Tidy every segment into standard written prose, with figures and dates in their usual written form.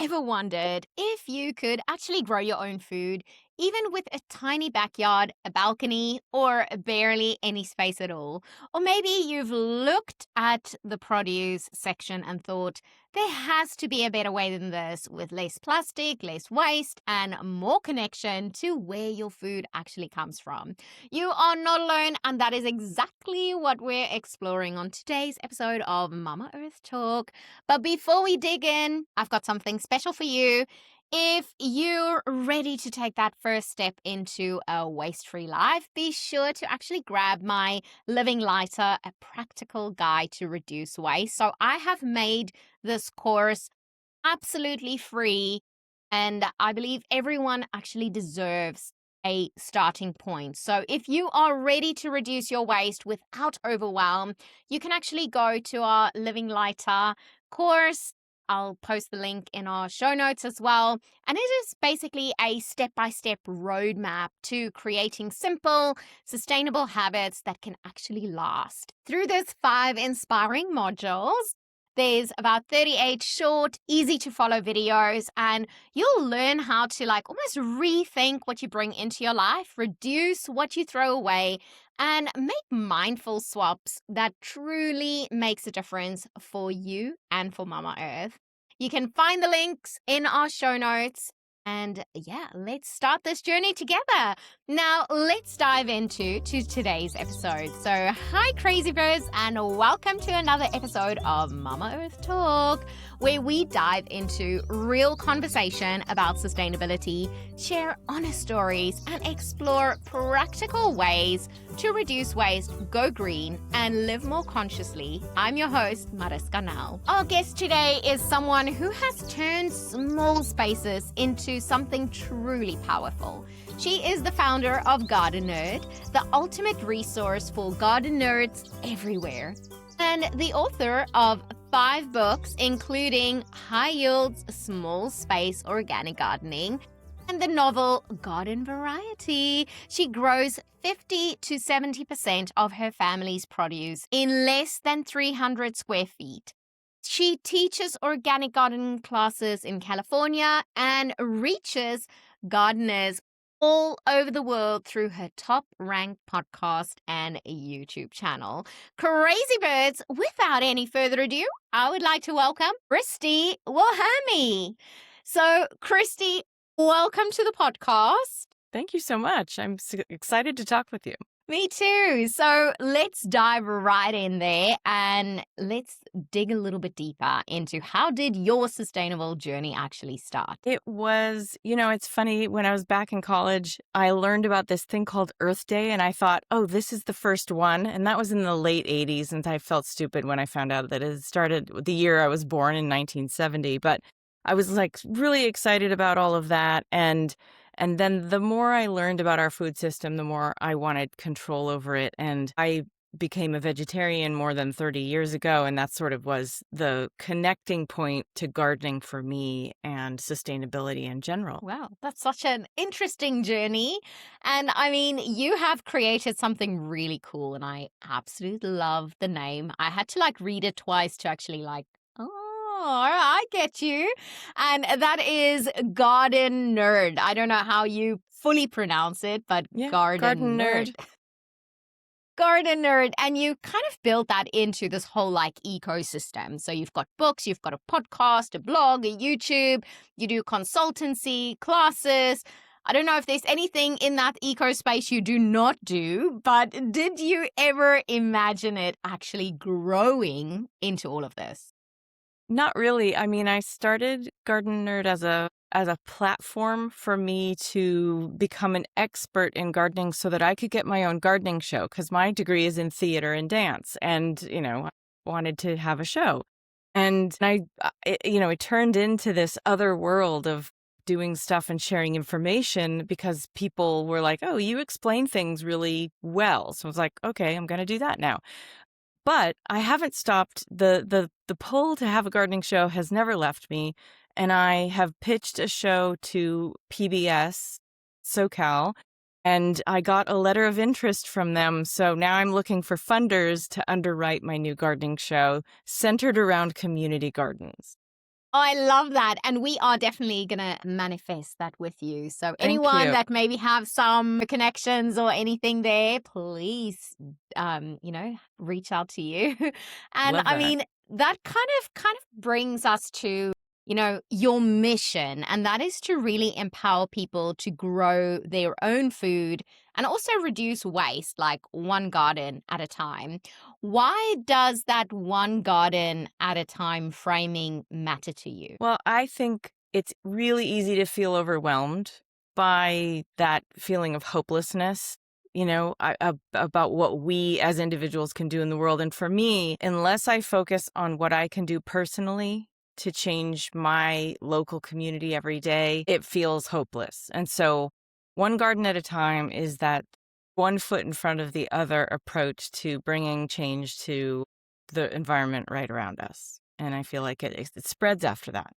ever wondered if you could actually grow your own food, even with a tiny backyard, a balcony, or barely any space at all? Or maybe you've looked at the produce section and thought, there has to be a better way than this with less plastic, less waste, and more connection to where your food actually comes from. You are not alone, and that is exactly what we're exploring on today's episode of Mama Earth Talk. But before we dig in, I've got something special for you. If you're ready to take that first step into a waste-free life, be sure to actually grab my Living Lighter, a practical guide to reduce waste. So I have made this course absolutely free, and I believe everyone actually deserves a starting point. So if you are ready to reduce your waste without overwhelm, you can actually go to our Living Lighter course. I'll post the link in our show notes as well. And it is basically a step-by-step roadmap to creating simple, sustainable habits that can actually last. Through those 5 inspiring modules, there's about 38 short, easy to follow videos, and you'll learn how to almost rethink what you bring into your life, reduce what you throw away, and make mindful swaps that truly makes a difference for you and for Mama Earth. You can find the links in our show notes. And let's start this journey together. Now, let's dive into today's episode. So, hi, Crazy Birds, and welcome to another episode of Mama Earth Talk, where we dive into real conversation about sustainability, share honest stories, and explore practical ways to reduce waste, go green, and live more consciously. I'm your host, Mariska Nell. Our guest today is someone who has turned small spaces into something truly powerful. She is the founder of Gardenerd, the ultimate resource for garden nerds everywhere, and the author of 5 books, including High Yields, Small Space Organic Gardening, and the novel Garden Variety. She grows 50 to 70% of her family's produce in less than 300 square feet. She teaches organic gardening classes in California and reaches gardeners all over the world through her top-ranked podcast and YouTube channel. Crazy Birds, without any further ado, I would like to welcome Christy Wilhelmi. So, Christy, welcome to the podcast. Thank you so much. I'm excited to talk with you. Me too. So let's dive right in there and let's dig a little bit deeper into how did your sustainable journey actually start? It was, it's funny, when I was back in college, I learned about this thing called Earth Day, and I thought, oh, this is the first one. And that was in the late 80s, and I felt stupid when I found out that it started the year I was born in 1970. But I was really excited about all of that. And then the more I learned about our food system, the more I wanted control over it. And I became a vegetarian more than 30 years ago. And that sort of was the connecting point to gardening for me and sustainability in general. Wow, that's such an interesting journey. And I mean, you have created something really cool. And I absolutely love the name. I had to read it twice to actually oh, I get you. And that is Gardenerd. I don't know how you fully pronounce it, but Gardenerd. Gardenerd. And you kind of built that into this whole ecosystem. So you've got books, you've got a podcast, a blog, a YouTube, you do consultancy, classes. I don't know if there's anything in that eco space you do not do, but did you ever imagine it actually growing into all of this? Not really. I mean, I started Gardenerd as a platform for me to become an expert in gardening so that I could get my own gardening show, because my degree is in theater and dance, and I wanted to have a show. And it turned into this other world of doing stuff and sharing information because people were like, "Oh, you explain things really well." So I was like, "Okay, I'm going to do that now." But I haven't stopped. The pull to have a gardening show has never left me. And I have pitched a show to PBS, SoCal, and I got a letter of interest from them. So now I'm looking for funders to underwrite my new gardening show centered around community gardens. I love that, and we are definitely gonna manifest that with you. So Thank anyone you. that maybe have some connections or anything there, please, reach out to you. And Love I that. mean, that kind of brings us to, your mission, and that is to really empower people to grow their own food and also reduce waste, like one garden at a time. Why does that one garden at a time framing matter to you? Well, I think it's really easy to feel overwhelmed by that feeling of hopelessness, about what we as individuals can do in the world. And for me, unless I focus on what I can do personally to change my local community every day, it feels hopeless. And so, one garden at a time is that one foot in front of the other approach to bringing change to the environment right around us. And I feel like it spreads after that.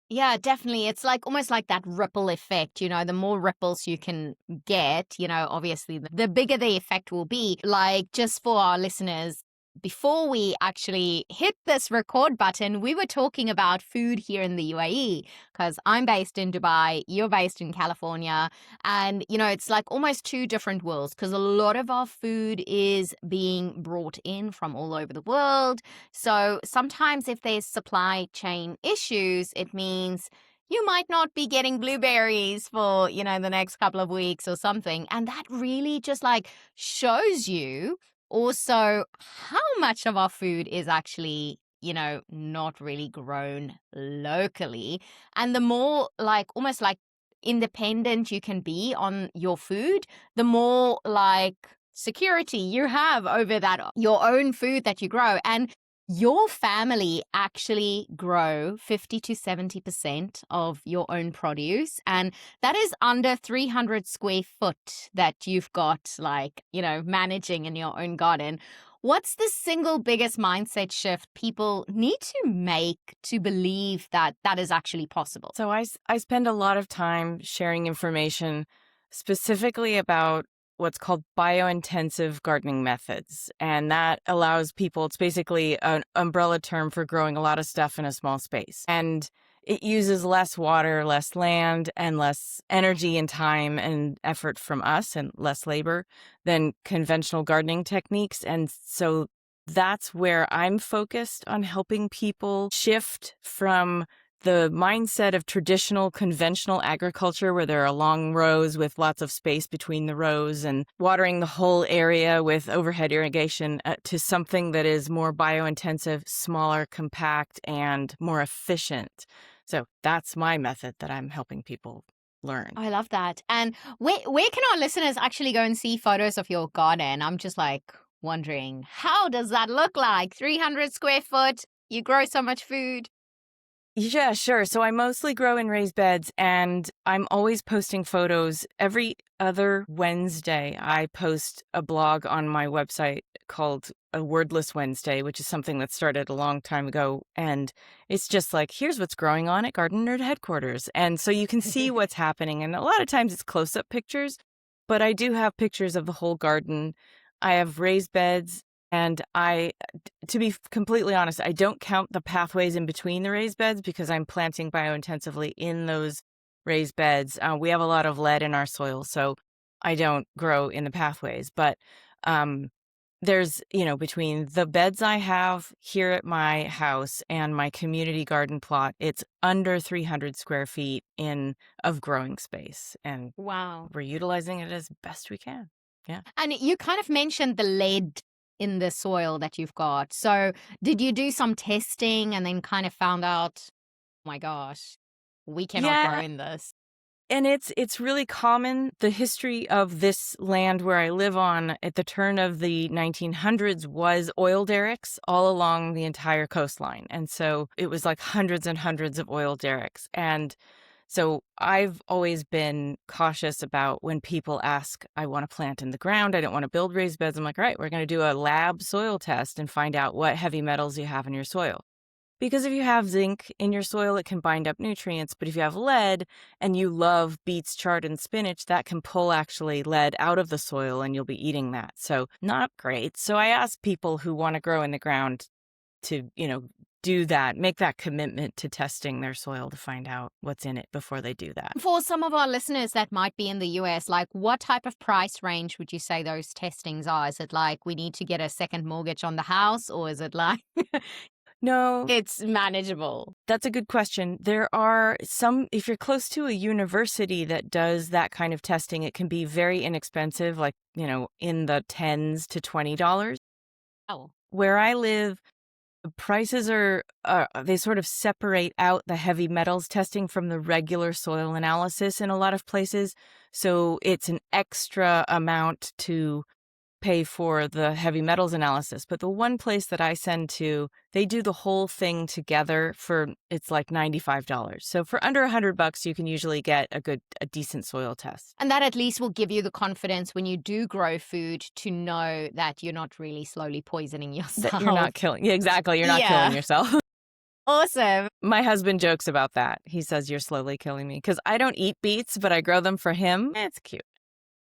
Yeah, definitely. It's like almost like that ripple effect. The more ripples you can get, obviously the bigger the effect will be. Like, just for our listeners, before we actually hit this record button, we were talking about food here in the UAE because I'm based in Dubai, you're based in California. And, it's like almost two different worlds because a lot of our food is being brought in from all over the world. So sometimes if there's supply chain issues, it means you might not be getting blueberries for, the next couple of weeks or something. And that really just like shows you also how much of our food is actually, not really grown locally. And the more like almost like independent you can be on your food, the more like security you have over that your own food that you grow. And your family actually grow 50 to 70% of your own produce, and that is under 300 square foot that you've got, like, managing in your own garden. What's the single biggest mindset shift people need to make to believe that that is actually possible? So I spend a lot of time sharing information specifically about what's called biointensive gardening methods. And that allows people, it's basically an umbrella term for growing a lot of stuff in a small space. And it uses less water, less land, and less energy and time and effort from us, and less labor than conventional gardening techniques. And so that's where I'm focused on helping people shift from the mindset of traditional conventional agriculture, where there are long rows with lots of space between the rows and watering the whole area with overhead irrigation, to something that is more biointensive, smaller, compact, and more efficient. So that's my method that I'm helping people learn. I love that. And where can our listeners actually go and see photos of your garden? I'm just like wondering, how does that look like? 300 square foot, you grow so much food. Yeah, sure. So I mostly grow in raised beds, and I'm always posting photos. Every other Wednesday, I post a blog on my website called A Wordless Wednesday, which is something that started a long time ago. And it's just like, here's what's growing on at Gardenerd headquarters. And so you can see what's happening. And a lot of times it's close-up pictures, but I do have pictures of the whole garden. I have raised beds. And to be completely honest, I don't count the pathways in between the raised beds because I'm planting biointensively in those raised beds. We have a lot of lead in our soil, so I don't grow in the pathways. But there's, between the beds I have here at my house and my community garden plot, it's under 300 square feet of growing space. And Wow. we're utilizing it as best we can. Yeah. And you kind of mentioned the lead in the soil that you've got. So did you do some testing and then kind of found out, oh my gosh, we cannot grow Yeah. in this? And it's really common. The history of this land where I live on at the turn of the 1900s was oil derricks all along the entire coastline. And so it was like hundreds and hundreds of oil derricks. And so I've always been cautious about when people ask, I want to plant in the ground, I don't want to build raised beds. I'm like, all right, we're going to do a lab soil test and find out what heavy metals you have in your soil. Because if you have zinc in your soil, it can bind up nutrients. But if you have lead and you love beets, chard, and spinach, that can pull actually lead out of the soil and you'll be eating that. So not great. So I ask people who want to grow in the ground to, do that, make that commitment to testing their soil to find out what's in it before they do that. For some of our listeners that might be in the US, like what type of price range would you say those testings are? Is it like we need to get a second mortgage on the house, or is it like No, it's manageable? that's a good question. There are some, if you're close to a university that does that kind of testing, it can be very inexpensive, like, in the tens to $20. Oh, Where I live, the prices are, they sort of separate out the heavy metals testing from the regular soil analysis in a lot of places. So it's an extra amount to pay for the heavy metals analysis. But the one place that I send to, they do the whole thing together it's like $95. So for under $100, you can usually get a decent soil test. and that at least will give you the confidence when you do grow food to know that you're not really slowly poisoning yourself. That you're not killing. Yeah, exactly. You're not killing Yeah. yourself. Awesome. My husband jokes about that. He says, "You're slowly killing me," because I don't eat beets, but I grow them for him. It's cute.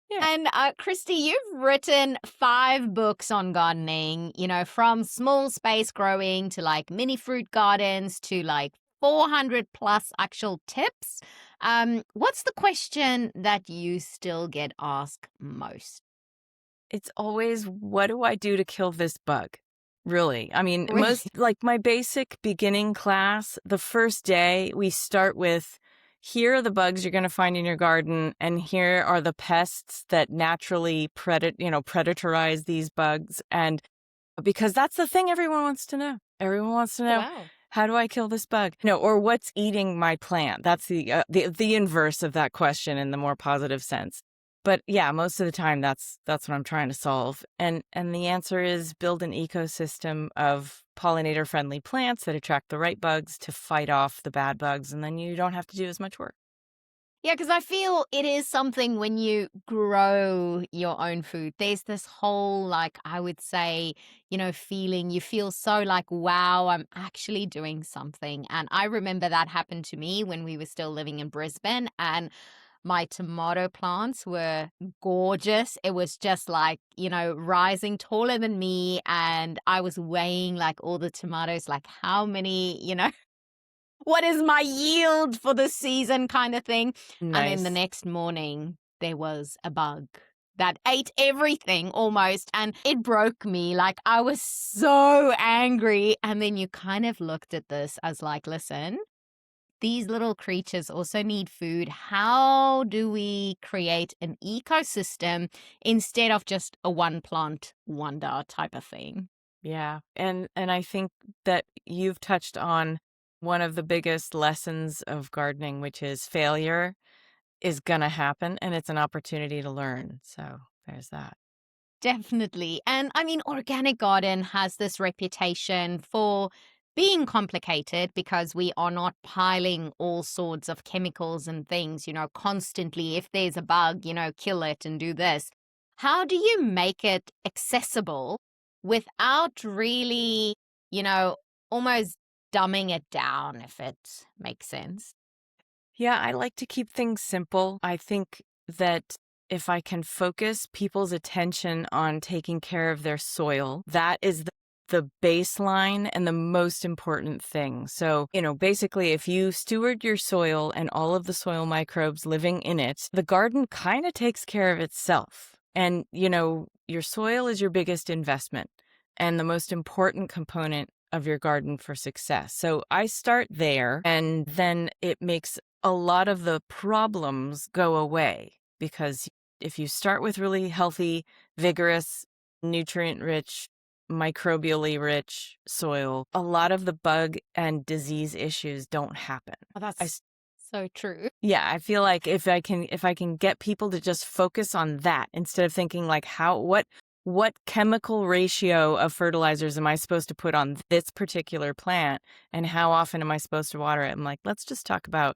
Yeah. And Christy, you've written 5 books on gardening, from small space growing to like mini fruit gardens to like 400 plus actual tips. What's the question that you still get asked most? It's always, what do I do to kill this bug? Really. I mean, Really? most, like my basic beginning class, the first day we start with, here are the bugs you're going to find in your garden, and here are the pests that naturally predatorize these bugs. And because that's the thing everyone wants to know. Everyone wants to know, Wow. how do I kill this bug? Or what's eating my plant? That's the inverse of that question in the more positive sense. But yeah, most of the time that's what I'm trying to solve. And the answer is build an ecosystem of pollinator-friendly plants that attract the right bugs to fight off the bad bugs, and then you don't have to do as much work. Yeah, because I feel it is something when you grow your own food, there's this whole, like, I would say, feeling, you feel so like, wow, I'm actually doing something. And I remember that happened to me when we were still living in Brisbane, and my tomato plants were gorgeous. It was just like, rising taller than me. And I was weighing like all the tomatoes, like how many, what is my yield for the season kind of thing. And then the Nice. next morning, there was a bug that ate everything almost. And it broke me. Like I was so angry. And then you kind of looked at this as like, listen, these little creatures also need food. How do we create an ecosystem instead of just a one plant wonder type of thing? Yeah. And I think that you've touched on one of the biggest lessons of gardening, which is failure is going to happen, and it's an opportunity to learn. So there's that. Definitely. And I mean, organic garden has this reputation for being complicated because we are not piling all sorts of chemicals and things, constantly. If there's a bug, kill it and do this. How do you make it accessible without really, almost dumbing it down, if it makes sense? Yeah, I like to keep things simple. I think that if I can focus people's attention on taking care of their soil, that is the baseline and the most important thing. So, basically, if you steward your soil and all of the soil microbes living in it, the garden kind of takes care of itself. And, your soil is your biggest investment and the most important component of your garden for success. So I start there, and then it makes a lot of the problems go away, because if you start with really healthy, vigorous, nutrient-rich, microbially rich soil, a lot of the bug and disease issues don't happen. Oh, that's so true. Yeah, I feel like if I can get people to just focus on that instead of thinking like what chemical ratio of fertilizers am I supposed to put on this particular plant and how often am I supposed to water it? I'm like, let's just talk about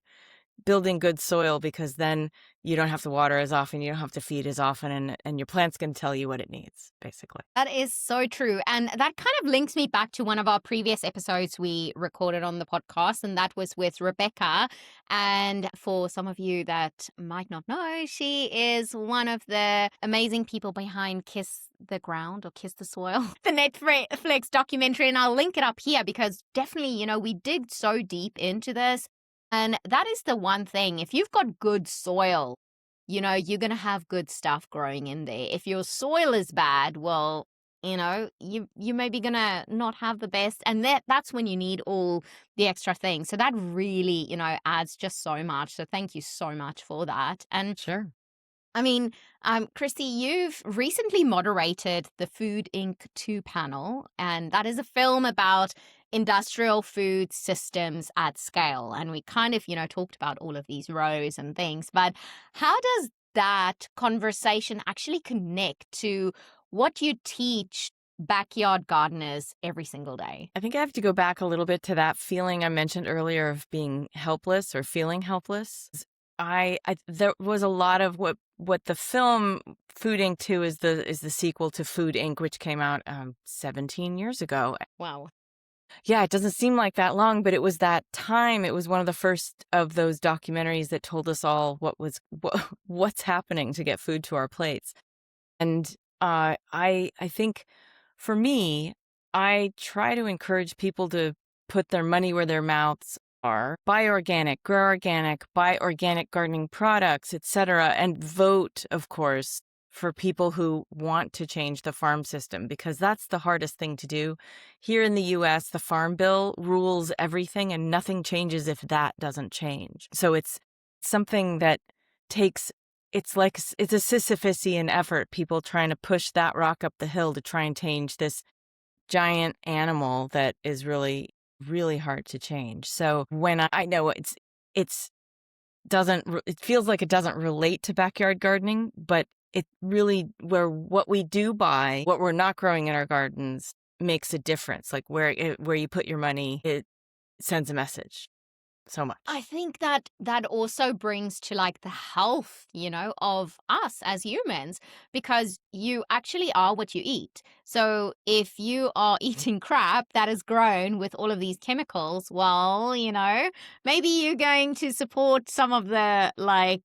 building good soil, because then you don't have to water as often, you don't have to feed as often, and your plant's going to tell you what it needs, basically. That is so true. And that kind of links me back to one of our previous episodes we recorded on the podcast, and that was with Rebecca. And for some of you that might not know, she is one of the amazing people behind Kiss the Ground or Kiss the Soil, the Netflix documentary. And I'll link it up here because definitely, we dig so deep into this. And that is the one thing. If you've got good soil, you're going to have good stuff growing in there. If your soil is bad, well, you may be going to not have the best. And that's when you need all the extra things. So that really, adds just so much. So thank you so much for that. And Sure. I mean, Christy, you've recently moderated the Food Inc. 2 panel, and that is a film about industrial food systems at scale. And we kind of, talked about all of these rows and things, but how does that conversation actually connect to what you teach backyard gardeners every single day? I think I have to go back a little bit to that feeling I mentioned earlier of being helpless or feeling helpless. There was a lot of what the film Food Inc. 2 is the sequel to Food Inc., which came out 17 years ago. Wow. Yeah, it doesn't seem like that long, but it was that time. It was one of the first of those documentaries that told us all what's happening to get food to our plates. And I think for me, I try to encourage people to put their money where their mouths are. Buy organic, grow organic, buy organic gardening products, etc., and vote, of course, for people who want to change the farm system, because that's the hardest thing to do. Here in the US, the Farm Bill rules everything and nothing changes if that doesn't change. So it's something that takes, it's a Sisyphusian effort, people trying to push that rock up the hill to try and change this giant animal that is really, really hard to change. So when I know it feels like it doesn't relate to backyard gardening, but it really, what we do buy, what we're not growing in our gardens, makes a difference. Like where you put your money, it sends a message so much. I think that also brings to like the health, of us as humans, because you actually are what you eat. So if you are eating crap that is grown with all of these chemicals, well, maybe you're going to support some of the I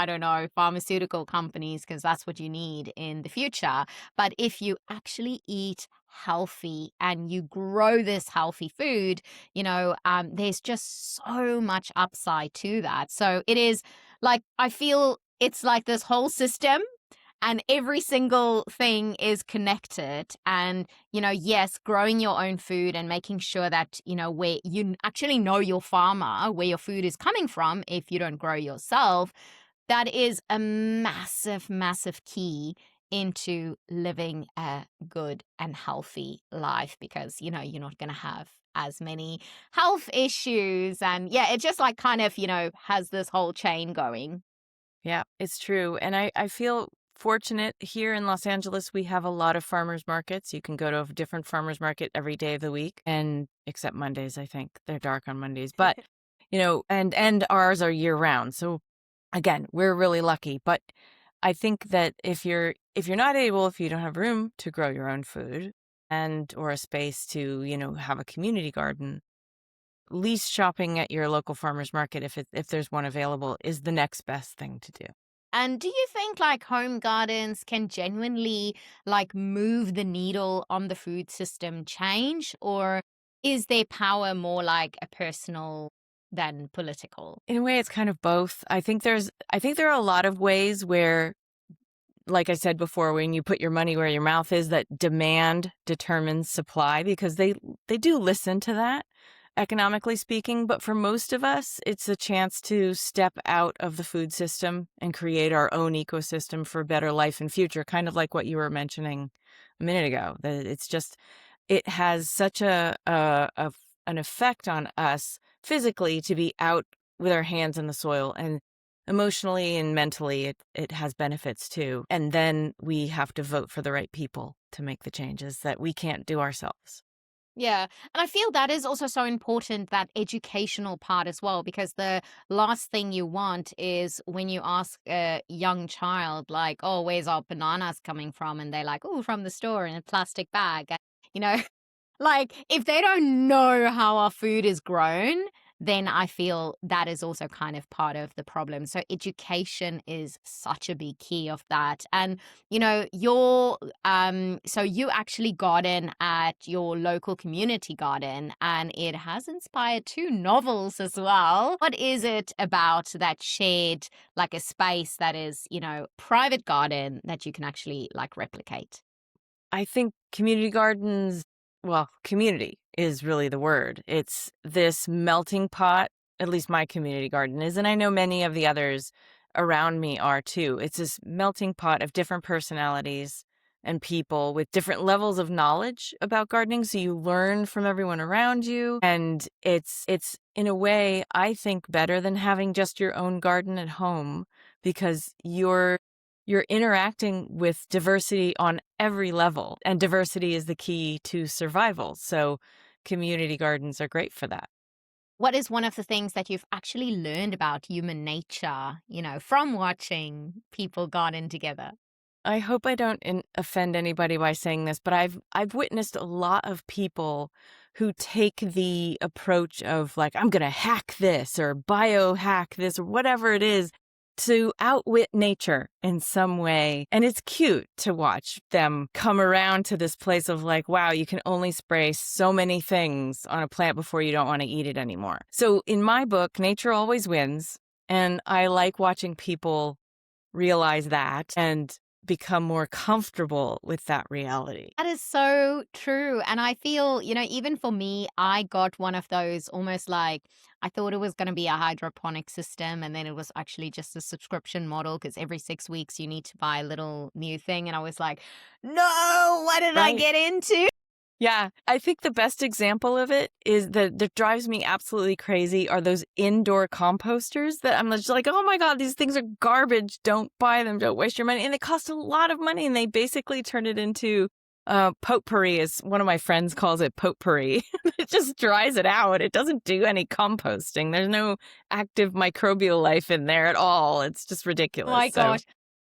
don't know, pharmaceutical companies because that's what you need in the future. But if you actually eat healthy and you grow this healthy food, there's just so much upside to that. So it is like, I feel it's like this whole system and every single thing is connected. And, yes, growing your own food and making sure that, where you actually know your farmer, where your food is coming from, if you don't grow yourself, that is a massive, massive key into living a good and healthy life, because you're not going to have as many health issues. And yeah, it just like kind of has this whole chain going. Yeah, it's true. And I feel fortunate here in Los Angeles. We have a lot of farmers markets. You can go to a different farmers market every day of the week, and except Mondays. I think they're dark on Mondays, but and ours are year round. So again, we're really lucky. But I think that if you don't have room to grow your own food or a space to, have a community garden, at least shopping at your local farmer's market, if there's one available, is the next best thing to do. And do you think like home gardens can genuinely like move the needle on the food system change, or is their power more like a personal than political? In a way, it's kind of both. I think there are a lot of ways where, like I said before, when you put your money where your mouth is, that demand determines supply, because they do listen to that, economically speaking. But for most of us, it's a chance to step out of the food system and create our own ecosystem for a better life and future, kind of like what you were mentioning a minute ago. That it has such an effect on us physically to be out with our hands in the soil, and emotionally and mentally it has benefits too. And then we have to vote for the right people to make the changes that we can't do ourselves. Yeah. And I feel that is also so important, that educational part as well, because the last thing you want is when you ask a young child, like, oh, where's our bananas coming from? And they're like, oh, from the store in a plastic bag. You know, like, if they don't know how our food is grown, then I feel that is also kind of part of the problem. So education is such a big key of that. And, so you actually garden at your local community garden, and it has inspired two novels as well. What is it about that shared, like a space that is, private garden that you can actually like replicate? I think community gardens, well, community is really the word. It's this melting pot, at least my community garden is, and I know many of the others around me are too. It's this melting pot of different personalities and people with different levels of knowledge about gardening. So you learn from everyone around you. And it's in a way, I think, better than having just your own garden at home, because you're interacting with diversity on every level, and diversity is the key to survival. So community gardens are great for that. What is one of the things that you've actually learned about human nature, from watching people garden together? I hope I don't offend anybody by saying this, but I've witnessed a lot of people who take the approach of like, I'm going to hack this or biohack this or whatever it is to outwit nature in some way. And it's cute to watch them come around to this place of like, wow, you can only spray so many things on a plant before you don't want to eat it anymore. So in my book, nature always wins. And I like watching people realize that and become more comfortable with that reality. That is so true. And I feel, even for me, I got one of those almost like I thought it was going to be a hydroponic system. And then it was actually just a subscription model, because every 6 weeks you need to buy a little new thing. And I was like, no, what did I Right. get into? Yeah, I think the best example of it is that drives me absolutely crazy are those indoor composters that I'm just like, oh my God, these things are garbage. Don't buy them. Don't waste your money. And they cost a lot of money. And they basically turn it into potpourri, as one of my friends calls it, potpourri. It just dries it out. It doesn't do any composting. There's no active microbial life in there at all. It's just Oh ridiculous. my So, gosh.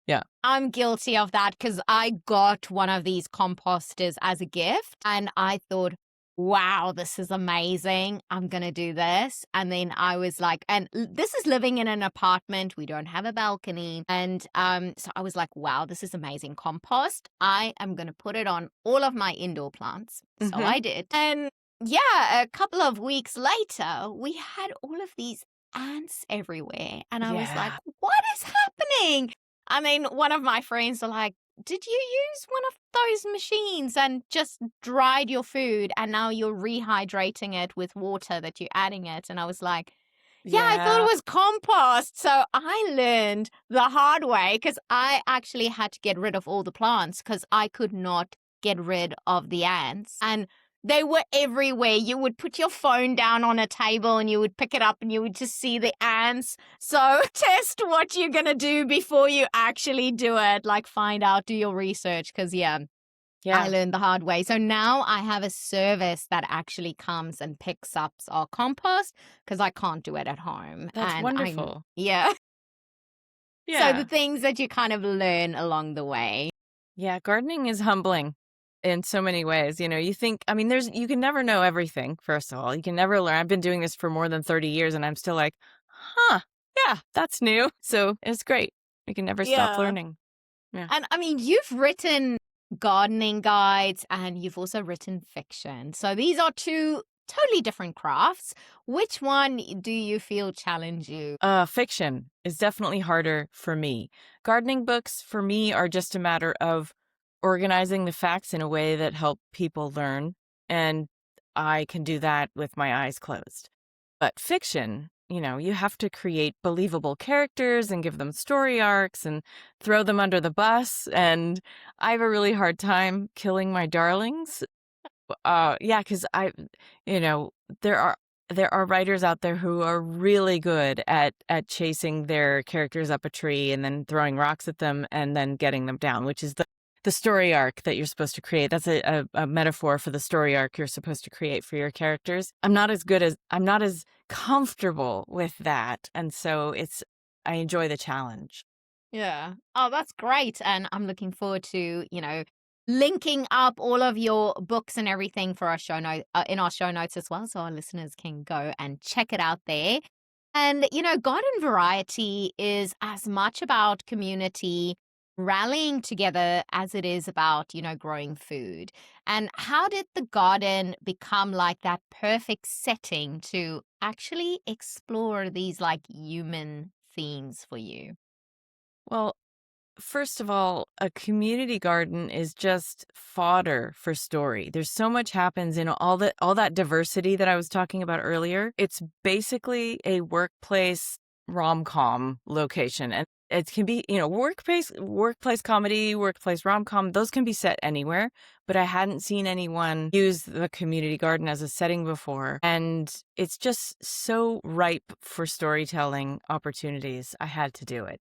yeah. I'm guilty of that, because I got one of these composters as a gift and I thought, wow, this is amazing. I'm going to do this. And then I was like, this is living in an apartment. We don't have a balcony. And so I was like, wow, this is amazing compost. I am going to put it on all of my indoor plants. So Hmm. I did. And yeah, a couple of weeks later, we had all of these ants everywhere. And I was like, Yeah. what is happening? I mean, one of my friends are like, did you use one of those machines and just dried your food and now you're rehydrating it with water that you're adding it? And I was like, yeah, I thought it Yeah. was compost. So I learned the hard way, because I actually had to get rid of all the plants because I could not get rid of the ants. And they were everywhere. You would put your phone down on a table and you would pick it up and you would just see the ants. So test what you're going to do before you actually do it. Like, find out, do your research, because, yeah, I Yeah. learned the hard way. So now I have a service that actually comes and picks up our compost, because I can't do it at home. That's And wonderful. yeah. So the Yeah. things that you kind of learn along the way. Yeah, gardening is humbling in so many ways. You think, I mean, you can never know everything, first of all. You can never learn. I've been doing this for more than 30 years and I'm still like, huh, yeah, that's new. So it's great. You can never stop Yeah. learning. Yeah. And I mean, you've written gardening guides and you've also written fiction. So these are two totally different crafts. Which one do you feel challenge you? Fiction is definitely harder for me. Gardening books for me are just a matter of organizing the facts in a way that help people learn. And I can do that with my eyes closed. But fiction, you have to create believable characters and give them story arcs and throw them under the bus. And I have a really hard time killing my darlings. Yeah, because you know, there are writers out there who are really good at chasing their characters up a tree and then throwing rocks at them and then getting them down, which is the story arc that you're supposed to create. That's a metaphor for the story arc you're supposed to create for your characters. I'm not as comfortable with that. And so I enjoy the challenge. Yeah. Oh, that's great. And I'm looking forward to, linking up all of your books and everything for our show note in our show notes as well, so our listeners can go and check it out there. And garden variety is as much about community rallying together as it is about growing food. And how did the garden become like that perfect setting to actually explore these like human themes for you? Well, first of all, a community garden is just fodder for story. There's so much happens in all that diversity that I was talking about earlier. It's basically a workplace rom-com location. And it can be, workplace comedy, workplace rom-com, those can be set anywhere, but I hadn't seen anyone use the community garden as a setting before. And it's just so ripe for storytelling opportunities. I had to do it.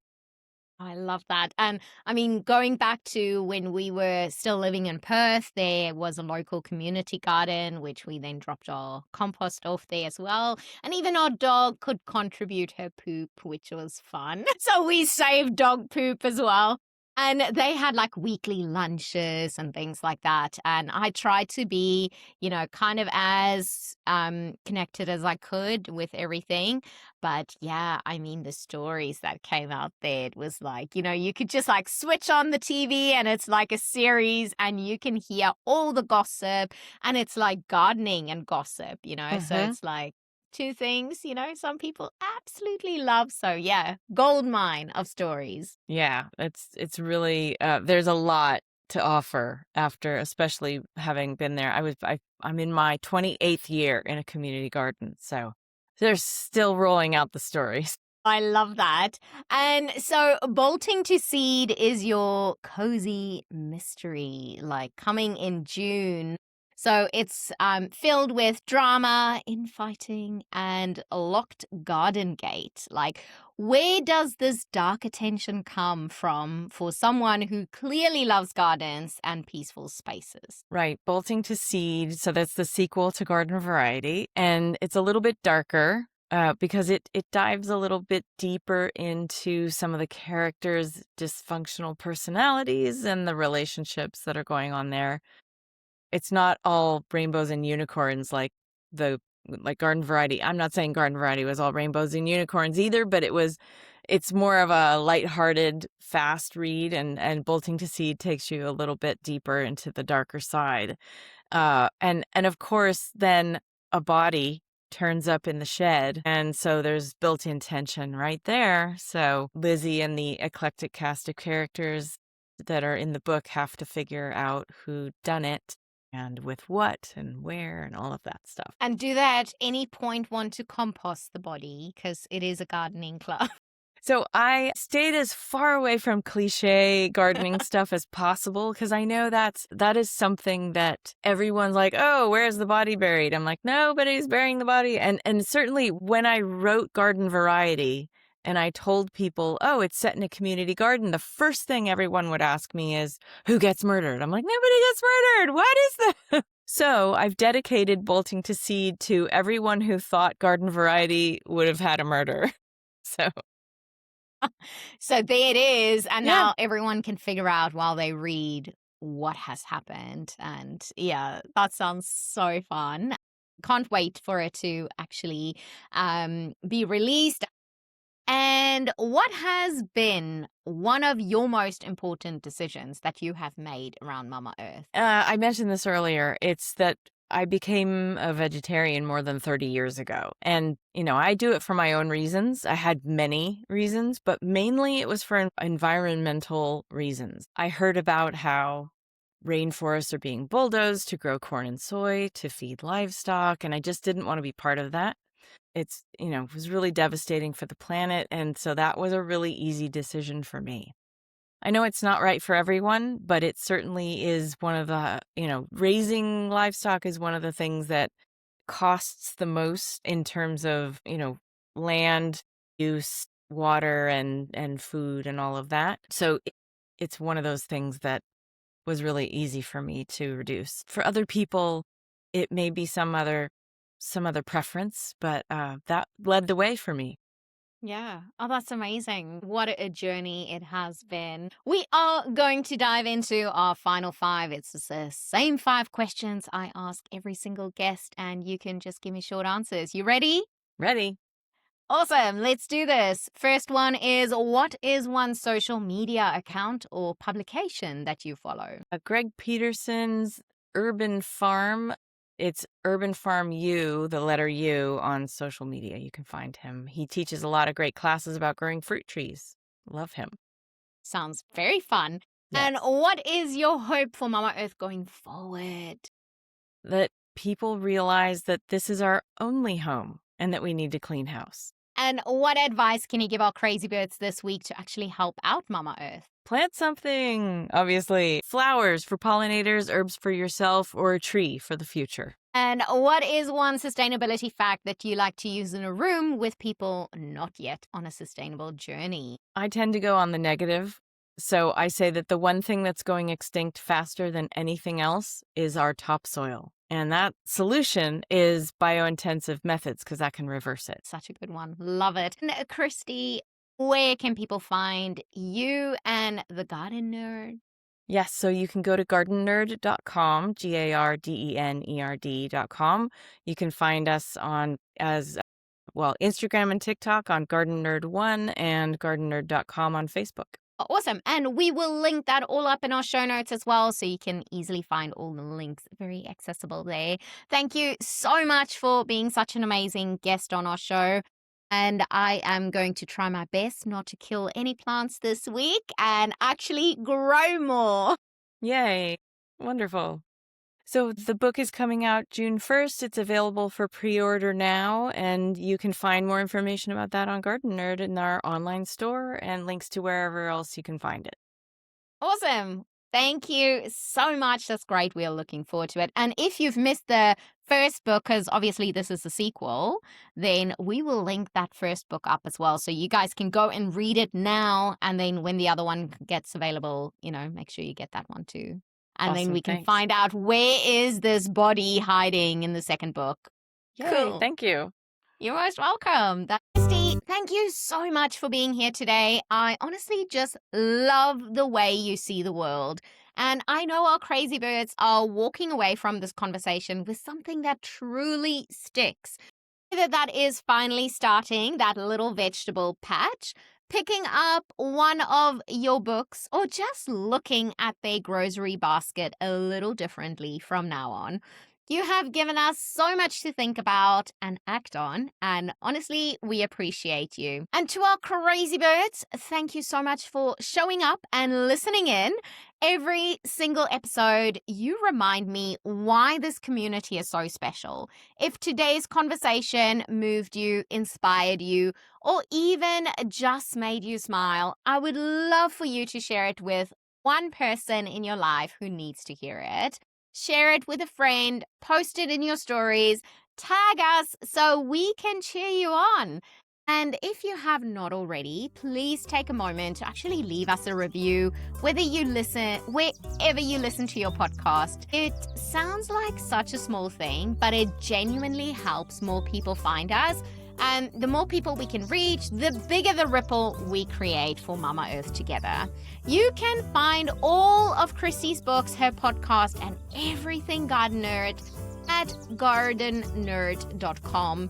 I love that. And I mean, going back to when we were still living in Perth, there was a local community garden, which we then dropped our compost off there as well. And even our dog could contribute her poop, which was fun. So we saved dog poop as well. And they had like weekly lunches and things like that. And I tried to be, kind of as connected as I could with everything. But yeah, I mean, the stories that came out there, it was like, you could just like switch on the TV and it's like a series and you can hear all the gossip and it's like gardening and gossip. So Mhm. it's like two things, some people absolutely love. So yeah, gold mine of stories. Yeah, it's really there's a lot to offer after, especially having been there. I'm in my 28th year in a community garden, so they're still rolling out the stories. I love that. And so, Bolting to Seed is your cozy mystery, like coming in June. So it's filled with drama, infighting, and a locked garden gate. Like, where does this dark attention come from for someone who clearly loves gardens and peaceful spaces? Right, Bolting to Seed, so that's the sequel to Garden Variety, and it's a little bit darker. Because it dives a little bit deeper into some of the characters' dysfunctional personalities and the relationships that are going on there. It's not all rainbows and unicorns like Garden Variety. I'm not saying Garden Variety was all rainbows and unicorns either, but it's more of a lighthearted, fast read, and Bolting to Seed takes you a little bit deeper into the darker side. And of course, then a body turns up in the shed, and so there's built-in tension right there. So Lizzie and the eclectic cast of characters that are in the book have to figure out who done it and with what and where and all of that stuff. And do they at any point want to compost the body? Because it is a gardening club. So I stayed as far away from cliche gardening stuff as possible because I know that is something that everyone's like, oh, where's the body buried? I'm like, nobody's burying the body. And certainly when I wrote Garden Variety and I told people, oh, it's set in a community garden, the first thing everyone would ask me is, who gets murdered? I'm like, nobody gets murdered. What is that? So I've dedicated Bolting to Seed to everyone who thought Garden Variety would have had a murder. So So there it is. And yeah. now everyone can figure out while they read what has happened. And yeah, that sounds so fun. Can't wait for it to actually be released. And what has been one of your most important decisions that you have made around Mama Earth? I mentioned this earlier. It's that I became a vegetarian more than 30 years ago. And, I do it for my own reasons. I had many reasons, but mainly it was for environmental reasons. I heard about how rainforests are being bulldozed to grow corn and soy, to feed livestock, and I just didn't want to be part of that. It was really devastating for the planet, and so that was a really easy decision for me. I know it's not right for everyone, but it certainly is one of the, raising livestock is one of the things that costs the most in terms of, land use, water and food and all of that. So it's one of those things that was really easy for me to reduce. For other people, it may be some other preference, but that led the way for me. Yeah. Oh, that's amazing. What a journey it has been. We are going to dive into our final 5. It's the same 5 questions I ask every single guest, and you can just give me short answers. You ready? Ready? Awesome. Let's do this. First one is, what is one social media account or publication that you follow? Greg Peterson's Urban Farm. It's Urban Farm U, the letter U, on social media. You can find him. He teaches a lot of great classes about growing fruit trees. Love him. Sounds very fun. Yes. And what is your hope for Mama Earth going forward? That people realize that this is our only home and that we need to clean house. And what advice can you give our crazy birds this week to actually help out Mama Earth? Plant something, obviously. Flowers for pollinators, herbs for yourself, or a tree for the future. And what is one sustainability fact that you like to use in a room with people not yet on a sustainable journey? I tend to go on the negative. So I say that the one thing that's going extinct faster than anything else is our topsoil. And that solution is biointensive methods, because that can reverse it. Such a good one. Love it. And Christy, where can people find you and the Gardenerd? Yes, so you can go to gardenerd.com, GARDENERD.com. You can find us on Instagram and TikTok on Gardenerd1 and gardenerd.com on Facebook. Awesome. And we will link that all up in our show notes as well, so you can easily find all the links. Very accessible there. Thank you so much for being such an amazing guest on our show. And I am going to try my best not to kill any plants this week and actually grow more. Yay. Wonderful. So the book is coming out June 1st. It's available for pre-order now, and you can find more information about that on Gardenerd in our online store and links to wherever else you can find it. Awesome. Thank you so much. That's great. We are looking forward to it. And if you've missed the first book, because obviously this is a sequel, then we will link that first book up as well. So you guys can go and read it now. And then when the other one gets available, make sure you get that one too. And Awesome, then we can thanks. find out, where is this body hiding in the second book. Yay, Cool. Thank you. You're most welcome. Christy, thank you so much for being here today. I honestly just love the way you see the world. And I know our crazy birds are walking away from this conversation with something that truly sticks. Whether that is finally starting that little vegetable patch, picking up one of your books, or just looking at their grocery basket a little differently from now on. You have given us so much to think about and act on, and honestly, we appreciate you. And to our crazy birds, thank you so much for showing up and listening in. Every single episode, you remind me why this community is so special. If today's conversation moved you, inspired you, or even just made you smile, I would love for you to share it with one person in your life who needs to hear it. Share it with a friend, post it in your stories, tag us so we can cheer you on. And if you have not already, please take a moment to actually leave us a review, wherever you listen to your podcast. It sounds like such a small thing, but it genuinely helps more people find us. And the more people we can reach, the bigger the ripple we create for Mama Earth together. You can find all of Christy's books, her podcast, and everything Gardenerd at gardenerd.com.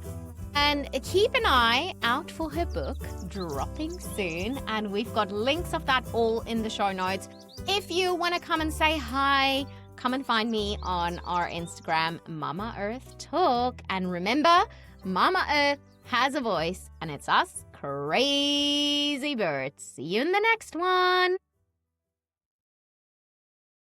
And keep an eye out for her book dropping soon. And we've got links of that all in the show notes. If you want to come and say hi, come and find me on our Instagram, Mama Earth Talk. And remember, Mama Earth has a voice, and it's us crazy birds. See you in the next one.